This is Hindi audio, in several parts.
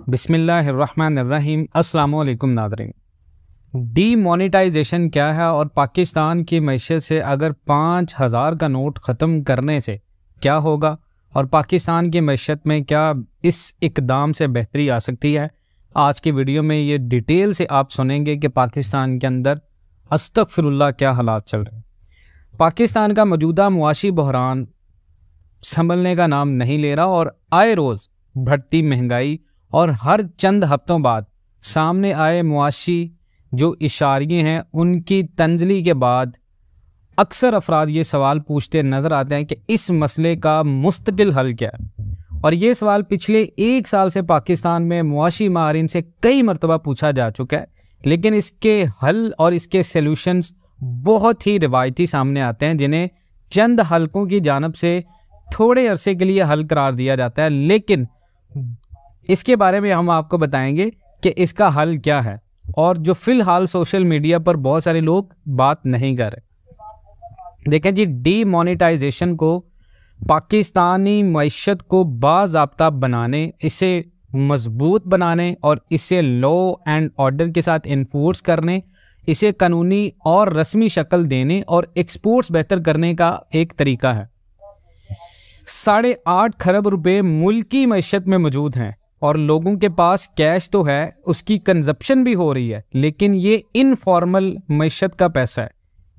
बिस्मिल्लाहिर्रहमानिर्रहीम। अस्सलामु अलैकुम नाज़रीन। डीमोनेटाइजेशन क्या है और पाकिस्तान की मैशत से अगर 5000 का नोट ख़त्म करने से क्या होगा और पाकिस्तान की मैशत में क्या इस इक़दाम से बेहतरी आ सकती है, आज की वीडियो में ये डिटेल से आप सुनेंगे कि पाकिस्तान के अंदर अस्तगफिरुल्लाह क्या हालात चल रहे हैं। पाकिस्तान का मौजूदा मुआशी बहरान संभलने का नाम नहीं ले रहा और आए रोज़ बढ़ती महंगाई और हर चंद हफ्तों बाद सामने आए मुआशी जो इशारे हैं उनकी तंजली के बाद अक्सर अफराद ये सवाल पूछते नज़र आते हैं कि इस मसले का मुस्तकिल हल क्या है। और ये सवाल पिछले 1 साल से पाकिस्तान में मुआशी माहिरीन से कई मरतबा पूछा जा चुका है, लेकिन इसके हल और इसके सॉल्यूशंस बहुत ही रिवायती सामने आते हैं, जिन्हें चंद हलकों की जानिब से थोड़े अरसे के लिए हल करार दिया जाता है। लेकिन इसके बारे में हम आपको बताएंगे कि इसका हल क्या है और जो फिलहाल सोशल मीडिया पर बहुत सारे लोग बात नहीं कर रहे। देखें जी, डीमोनेटाइजेशन को पाकिस्तानी मईशत को बाज़ाब्ता बनाने, इसे मजबूत बनाने और इसे लॉ एंड ऑर्डर के साथ इन्फोर्स करने, इसे कानूनी और रस्मी शक्ल देने और एक्सपोर्ट्स बेहतर करने का एक तरीका है। 8.5 खरब रुपए मुल्की मईशत में मौजूद हैं और लोगों के पास कैश तो है, उसकी कंजप्शन भी हो रही है, लेकिन ये इनफॉर्मल मईशत का पैसा है,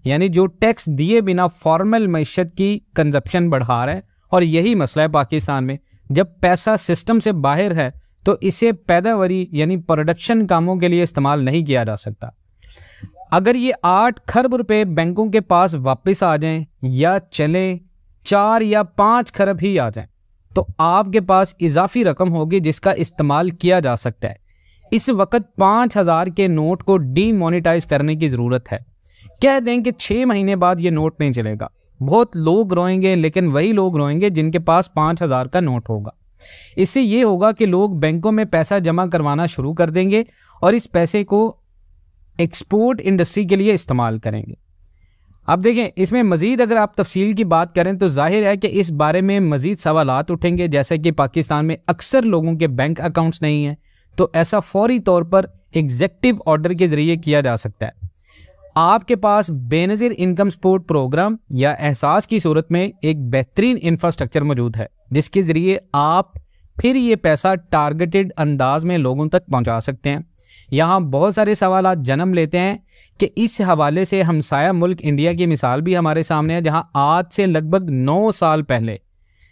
यानी जो टैक्स दिए बिना फॉर्मल मईशत की कंजप्शन बढ़ा रहा है। और यही मसला है पाकिस्तान में, जब पैसा सिस्टम से बाहर है तो इसे पैदावारी यानी प्रोडक्शन कामों के लिए इस्तेमाल नहीं किया जा सकता। अगर ये 8 खरब रुपए बैंकों के पास वापस आ जाएं या चलें 4 या 5 खरब ही आ जाएं, तो आपके पास इजाफी रकम होगी जिसका इस्तेमाल किया जा सकता है। इस वक्त 5000 के नोट को डीमोनेटाइज करने की ज़रूरत है। कह दें कि 6 महीने बाद ये नोट नहीं चलेगा, बहुत लोग रोएंगे, लेकिन वही लोग रोएंगे जिनके पास 5000 का नोट होगा। इससे ये होगा कि लोग बैंकों में पैसा जमा करवाना शुरू कर देंगे और इस पैसे को एक्सपोर्ट इंडस्ट्री के लिए इस्तेमाल करेंगे। अब देखें, इसमें मज़ीद अगर आप तफसील की बात करें तो जाहिर है कि इस बारे में मज़ीद सवालात उठेंगे, जैसे कि पाकिस्तान में अक्सर लोगों के बैंक अकाउंट्स नहीं हैं, तो ऐसा फौरी तौर पर एग्जेक्टिव ऑर्डर के ज़रिए किया जा सकता है। आपके पास बेनज़ीर इनकम सपोर्ट प्रोग्राम या एहसास की सूरत में एक बेहतरीन इंफ्रास्ट्रक्चर मौजूद है, जिसके ज़रिए आप फिर ये पैसा टारगेटेड अंदाज में लोगों तक पहुंचा सकते हैं। यहाँ बहुत सारे सवालात जन्म लेते हैं कि इस हवाले से हमसाया मुल्क इंडिया की मिसाल भी हमारे सामने है, जहाँ आज से लगभग 9 साल पहले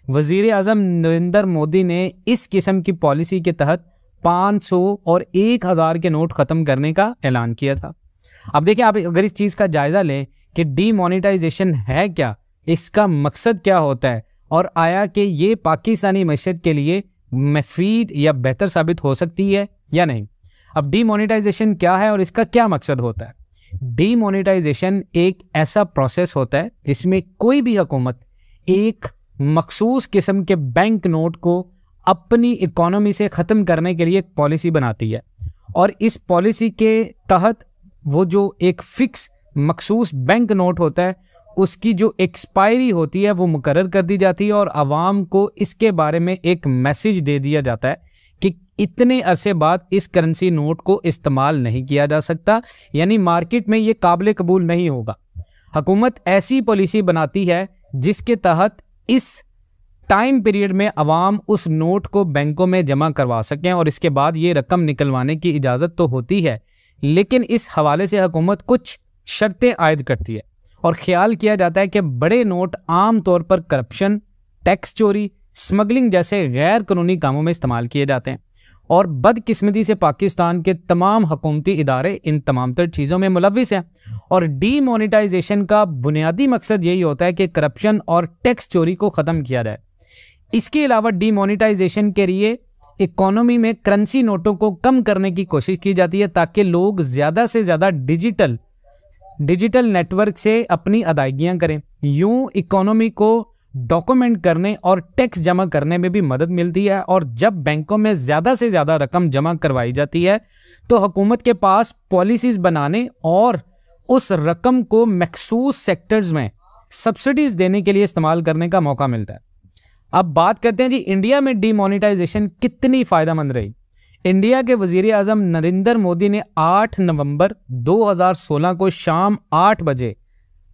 वज़ीर आज़म नरेंद्र मोदी ने इस किस्म की पॉलिसी के तहत 500 और 1000 के नोट ख़त्म करने का ऐलान किया था। अब देखिए, आप अगर इस चीज़ का जायज़ा लें कि डीमोनेटाइजेशन है क्या, इसका मकसद क्या होता है और आया कि ये पाकिस्तानी मईशत के लिए मुफीद या बेहतर साबित हो सकती है या नहीं। अब डीमोनेटाइजेशन क्या है और इसका क्या मकसद होता है। डीमोनेटाइजेशन एक ऐसा प्रोसेस होता है जिसमें कोई भी हुकूमत एक मखसूस किस्म के बैंक नोट को अपनी इकोनॉमी से ख़त्म करने के लिए एक पॉलिसी बनाती है और इस पॉलिसी के तहत वो जो एक फ़िक्स मखसूस बैंक नोट होता है उसकी जो एक्सपायरी होती है वो मुकर्रर कर दी जाती है और आवाम को इसके बारे में एक मैसेज दे दिया जाता है कि इतने अरसे बाद इस करेंसी नोट को इस्तेमाल नहीं किया जा सकता, यानी मार्केट में ये काबिल कबूल नहीं होगा। हुकूमत ऐसी पॉलिसी बनाती है जिसके तहत इस टाइम पीरियड में आवाम उस नोट को बैंकों में जमा करवा सकें और इसके बाद ये रकम निकलवाने की इजाज़त तो होती है, लेकिन इस हवाले से हुकूमत कुछ शर्तें आयद करती है और ख्याल किया जाता है कि बड़े नोट आम तौर पर करप्शन, टैक्स चोरी, स्मगलिंग जैसे गैर कानूनी कामों में इस्तेमाल किए जाते हैं और बदकिस्मती से पाकिस्तान के तमाम हुकूमती इदारे इन तमाम तर चीज़ों में मुलव्विस हैं। और डीमोनेटाइजेशन का बुनियादी मकसद यही होता है कि करप्शन और टैक्स चोरी को ख़त्म किया जाए। इसके अलावा डीमोनेटाइजेशन के लिए इकोनॉमी में करेंसी नोटों को कम करने की कोशिश की जाती है ताकि लोग ज़्यादा से ज़्यादा डिजिटल नेटवर्क से अपनी अदायगियाँ करें। यूँ इकोनॉमी को डॉक्यूमेंट करने और टैक्स जमा करने में भी मदद मिलती है और जब बैंकों में ज़्यादा से ज़्यादा रकम जमा करवाई जाती है तो हुकूमत के पास पॉलिसीज़ बनाने और उस रकम को मखसूस सेक्टर्स में सब्सिडीज़ देने के लिए इस्तेमाल करने का मौका मिलता है। अब बात करते हैं जी इंडिया में डीमोनेटाइजेशन कितनी फ़ायदेमंद रही। इंडिया के वजीर आजम नरेंद्र मोदी ने 8 नवंबर 2016 को शाम 8 बजे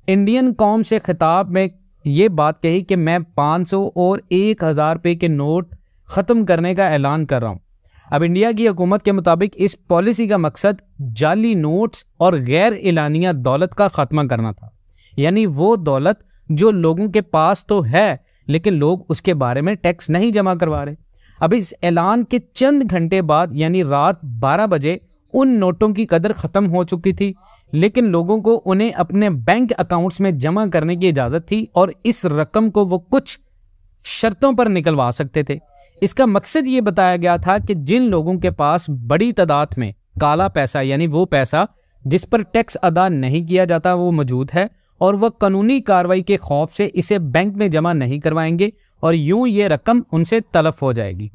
इंडियन कौम से खिताब में ये बात कही कि मैं 500 और 1000 रुपये के नोट ख़त्म करने का ऐलान कर रहा हूँ। अब इंडिया की हुकूमत के मुताबिक इस पॉलिसी का मकसद जाली नोट्स और गैर एलानिया दौलत का खात्मा करना था, यानी वो दौलत जो लोगों के पास तो है लेकिन लोग उसके बारे में टैक्स नहीं जमा करवा रहे। अब इस ऐलान के चंद घंटे बाद यानी रात 12 बजे उन नोटों की कदर ख़त्म हो चुकी थी, लेकिन लोगों को उन्हें अपने बैंक अकाउंट्स में जमा करने की इजाज़त थी और इस रकम को वो कुछ शर्तों पर निकलवा सकते थे। इसका मकसद ये बताया गया था कि जिन लोगों के पास बड़ी तादाद में काला पैसा यानी वो पैसा जिस पर टैक्स अदा नहीं किया जाता वो मौजूद है और वह कानूनी कार्रवाई के खौफ से इसे बैंक में जमा नहीं करवाएंगे और यूं ये रकम उनसे तलफ हो जाएगी।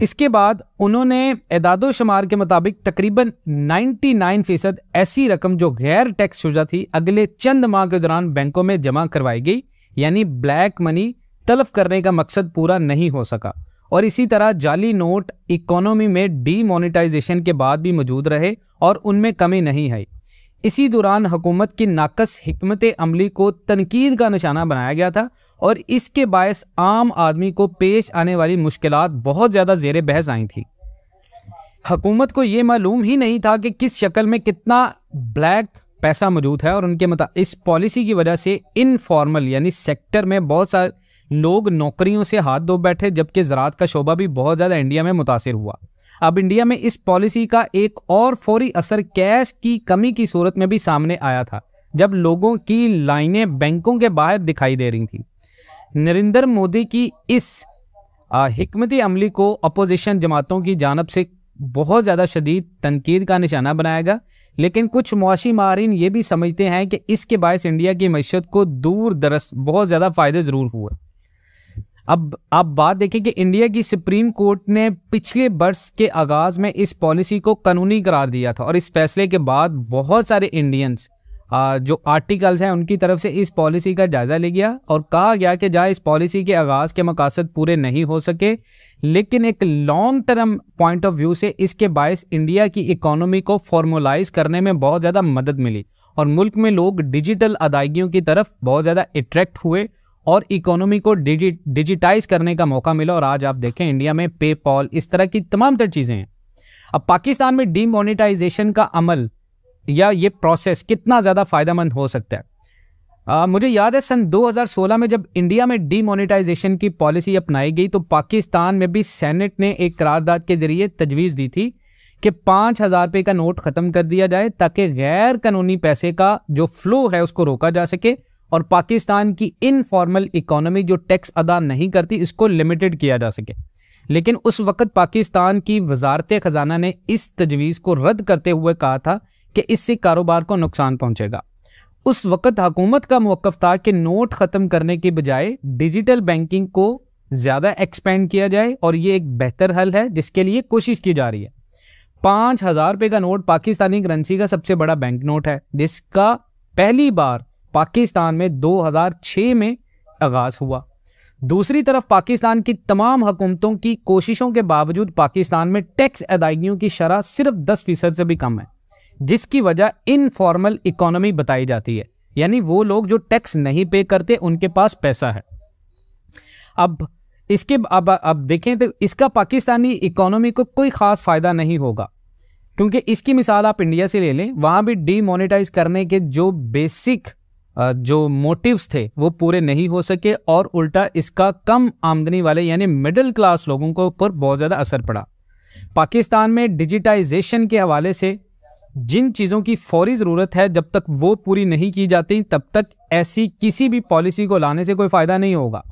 इसके बाद उन्होंने एदादो शुमार के मुताबिक तकरीबन 99% ऐसी रकम जो गैर टैक्स शुदा थी अगले चंद माह के दौरान बैंकों में जमा करवाई गई, यानी ब्लैक मनी तलफ करने का मकसद पूरा नहीं हो सका। और इसी तरह जाली नोट इकोनॉमी में डीमोनेटाइजेशन के बाद भी मौजूद रहे और उनमें कमी नहीं आई। इसी दौरान हुकूमत की नाकस हिकमत अमली को तनकीद का निशाना बनाया गया था और इसके बायस आम आदमी को पेश आने वाली मुश्किलात बहुत ज़्यादा ज़ेरे बहस आई थी। हुकूमत को ये मालूम ही नहीं था कि किस शक्ल में कितना ब्लैक पैसा मौजूद है और उनके इस पॉलिसी की वजह से इनफॉर्मल यानी सेक्टर में बहुत सारे लोग नौकरियों से हाथ धो बैठे, जबकि ज़राअत का शोबा भी बहुत ज़्यादा इंडिया में मुतासिर हुआ। अब इंडिया में इस पॉलिसी का एक और फौरी असर कैश की कमी की सूरत में भी सामने आया था, जब लोगों की लाइनें बैंकों के बाहर दिखाई दे रही थी। नरेंद्र मोदी की इस हिकमत अमली को अपोजिशन जमातों की जानब से बहुत ज़्यादा शदीद तनकीद का निशाना बनाया गया, लेकिन कुछ मुआशी माहिरीन ये भी समझते हैं कि इसके बायस इंडिया की मईशत को दूर दरस बहुत ज़्यादा फ़ायदे ज़रूर हुए। अब आप बात देखें कि इंडिया की सुप्रीम कोर्ट ने पिछले वर्ष के आगाज़ में इस पॉलिसी को कानूनी करार दिया था और इस फैसले के बाद बहुत सारे इंडियंस जो आर्टिकल्स हैं उनकी तरफ से इस पॉलिसी का जायज़ा ले गया और कहा गया कि जहाँ इस पॉलिसी के आगाज़ के मकासद पूरे नहीं हो सके, लेकिन एक long term point of view से इसके बायस इंडिया की इकोनॉमी को फॉर्मलाइज करने में बहुत ज़्यादा मदद मिली और मुल्क में लोग डिजिटल अदायगियों की तरफ बहुत ज़्यादा अट्रैक्ट हुए और इकोनॉमी को डिजिटाइज करने का मौका मिला। और आज आप देखें इंडिया में पेपॉल इस तरह की तमाम तर चीज़ें हैं। अब पाकिस्तान में डीमोनेटाइजेशन का अमल या ये प्रोसेस कितना ज़्यादा फ़ायदेमंद हो सकता है। मुझे याद है सन 2016 में जब इंडिया में डीमोनेटाइजेशन की पॉलिसी अपनाई गई तो पाकिस्तान में भी सेनेट ने एक करारदाद के ज़रिए तजवीज़ दी थी कि 5000 रुपये का नोट ख़त्म कर दिया जाए ताकि गैर कानूनी पैसे का जो फ़्लो है उसको रोका जा सके और पाकिस्तान की इनफॉर्मल इकोनॉमी जो टैक्स अदा नहीं करती इसको लिमिटेड किया जा सके। लेकिन उस वक़्त पाकिस्तान की वजारत ख़जाना ने इस तजवीज़ को रद्द करते हुए कहा था कि इससे कारोबार को नुकसान पहुंचेगा। उस वक़्त हुकूमत का मौक़िफ़ था कि नोट ख़त्म करने के बजाय डिजिटल बैंकिंग को ज़्यादा एक्सपेंड किया जाए और ये एक बेहतर हल है जिसके लिए कोशिश की जा रही है। 5000 रुपये का नोट पाकिस्तानी करेंसी का सबसे बड़ा बैंक नोट है जिसका पहली बार पाकिस्तान में 2006 में आगाज़ हुआ। दूसरी तरफ पाकिस्तान की तमाम हुकूमतों की कोशिशों के बावजूद पाकिस्तान में टैक्स अदायगियों की शरह सिर्फ 10% से भी कम है, जिसकी वजह इनफॉर्मल इकोनॉमी बताई जाती है, यानी वो लोग जो टैक्स नहीं पे करते उनके पास पैसा है। अब देखें तो इसका पाकिस्तानी इकोनॉमी को कोई ख़ास फ़ायदा नहीं होगा, क्योंकि इसकी मिसाल आप इंडिया से ले लें। वहाँ भी डीमोनेटाइज करने के जो बेसिक जो मोटिव्स थे वो पूरे नहीं हो सके और उल्टा इसका कम आमदनी वाले यानी मिडिल क्लास लोगों को ऊपर बहुत ज़्यादा असर पड़ा। पाकिस्तान में डिजिटाइजेशन के हवाले से जिन चीज़ों की फौरी ज़रूरत है जब तक वो पूरी नहीं की जाती तब तक ऐसी किसी भी पॉलिसी को लाने से कोई फ़ायदा नहीं होगा।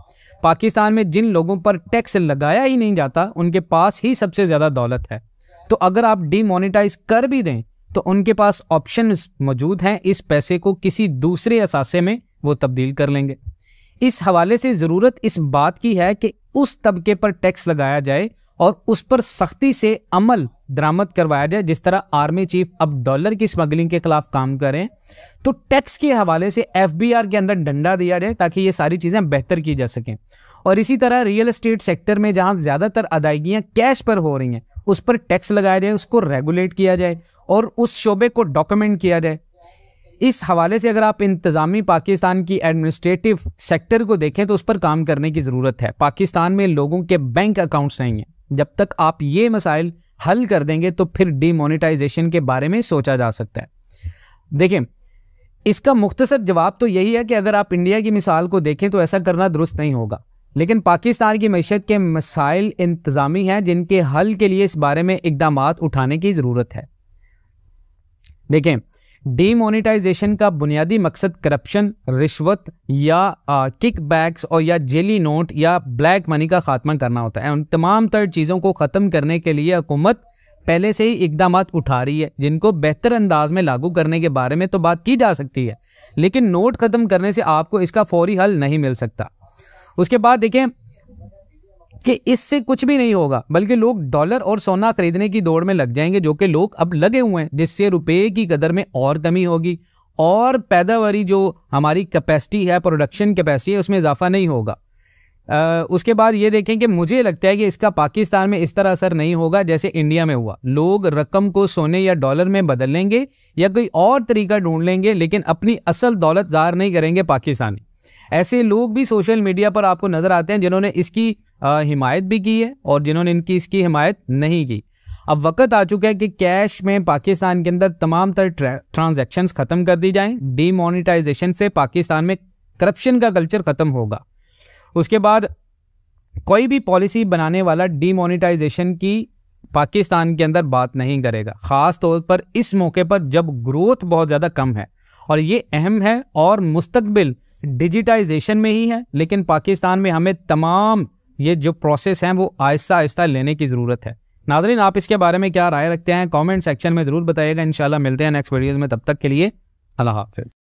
पाकिस्तान में जिन लोगों पर टैक्स लगाया ही नहीं जाता उनके पास ही सबसे ज़्यादा दौलत है, तो अगर आप डीमोनेटाइज कर भी दें तो उनके पास ऑप्शंस मौजूद हैं, इस पैसे को किसी दूसरे असासे में वो तब्दील कर लेंगे। इस हवाले से ज़रूरत इस बात की है कि उस तबके पर टैक्स लगाया जाए और उस पर सख्ती से अमल दरामद करवाया जाए, जिस तरह आर्मी चीफ अब डॉलर की स्मगलिंग के खिलाफ काम करें, तो टैक्स के हवाले से एफबीआर के अंदर डंडा दिया जाए ताकि ये सारी चीज़ें बेहतर की जा सकें। और इसी तरह रियल एस्टेट सेक्टर में जहां ज़्यादातर अदायगियां कैश पर हो रही हैं, उस पर टैक्स लगाया जाए, उसको रेगुलेट किया जाए और उस शोबे को डॉक्यूमेंट किया जाए। इस हवाले से अगर आप इंतज़ामी पाकिस्तान की एडमिनिस्ट्रेटिव सेक्टर को देखें तो उस पर काम करने की ज़रूरत है। पाकिस्तान में लोगों के बैंक अकाउंट्स नहीं हैं। जब तक आप ये मसाइल हल कर देंगे तो फिर डीमोनेटाइजेशन के बारे में सोचा जा सकता है। देखें, इसका मुख्तसर जवाब तो यही है कि अगर आप इंडिया की मिसाल को देखें तो ऐसा करना दुरुस्त नहीं होगा, लेकिन पाकिस्तान की मईशत के मसाइल इंतज़ामी हैं जिनके हल के लिए इस बारे में इक़दामात उठाने की ज़रूरत है। देखें, डीमोनेटाइजेशन का बुनियादी मकसद करप्शन, रिश्वत या किकबैक्स और या जेली नोट या ब्लैक मनी का खात्मा करना होता है। उन तमाम तर चीज़ों को ख़त्म करने के लिए हुकूमत पहले से ही इक़दामात उठा रही है, जिनको बेहतर अंदाज में लागू करने के बारे में तो बात की जा सकती है, लेकिन नोट ख़त्म करने से आपको इसका फौरी हल नहीं मिल सकता। उसके बाद देखें कि इससे कुछ भी नहीं होगा, बल्कि लोग डॉलर और सोना खरीदने की दौड़ में लग जाएंगे, जो कि लोग अब लगे हुए हैं, जिससे रुपए की कदर में और कमी होगी और पैदावारी जो हमारी कैपेसिटी है, प्रोडक्शन कैपेसिटी है, उसमें इजाफा नहीं होगा। उसके बाद ये देखें कि मुझे लगता है कि इसका पाकिस्तान में इस तरह असर नहीं होगा जैसे इंडिया में हुआ। लोग रकम को सोने या डॉलर में बदल लेंगे या कोई और तरीका ढूंढ लेंगे, लेकिन अपनी असल दौलत ज़ाहिर नहीं करेंगे पाकिस्तानी। ऐसे लोग भी सोशल मीडिया पर आपको नज़र आते हैं जिन्होंने इसकी हिमायत भी की है और जिन्होंने इसकी हिमायत नहीं की। अब वक्त आ चुका है कि कैश में पाकिस्तान के अंदर तमाम तर ट्रांजैक्शंस ख़त्म कर दी जाएं। डीमोनेटाइजेशन से पाकिस्तान में करप्शन का कल्चर ख़त्म होगा। उसके बाद कोई भी पॉलिसी बनाने वाला डीमोनेटाइजेशन की पाकिस्तान के अंदर बात नहीं करेगा, ख़ास तौर पर इस मौके पर जब ग्रोथ बहुत ज़्यादा कम है। और ये अहम है और मुस्तकबिल डिजिटाइजेशन में ही है, लेकिन पाकिस्तान में हमें तमाम ये जो प्रोसेस हैं वो आहिस्ता आहिस्ता लेने की ज़रूरत है। नाज़रीन, आप इसके बारे में क्या राय रखते हैं कमेंट सेक्शन में ज़रूर बताइएगा। इंशाल्लाह मिलते हैं नेक्स्ट वीडियोज़ में, तब तक के लिए अल्लाह हाफ़िज़।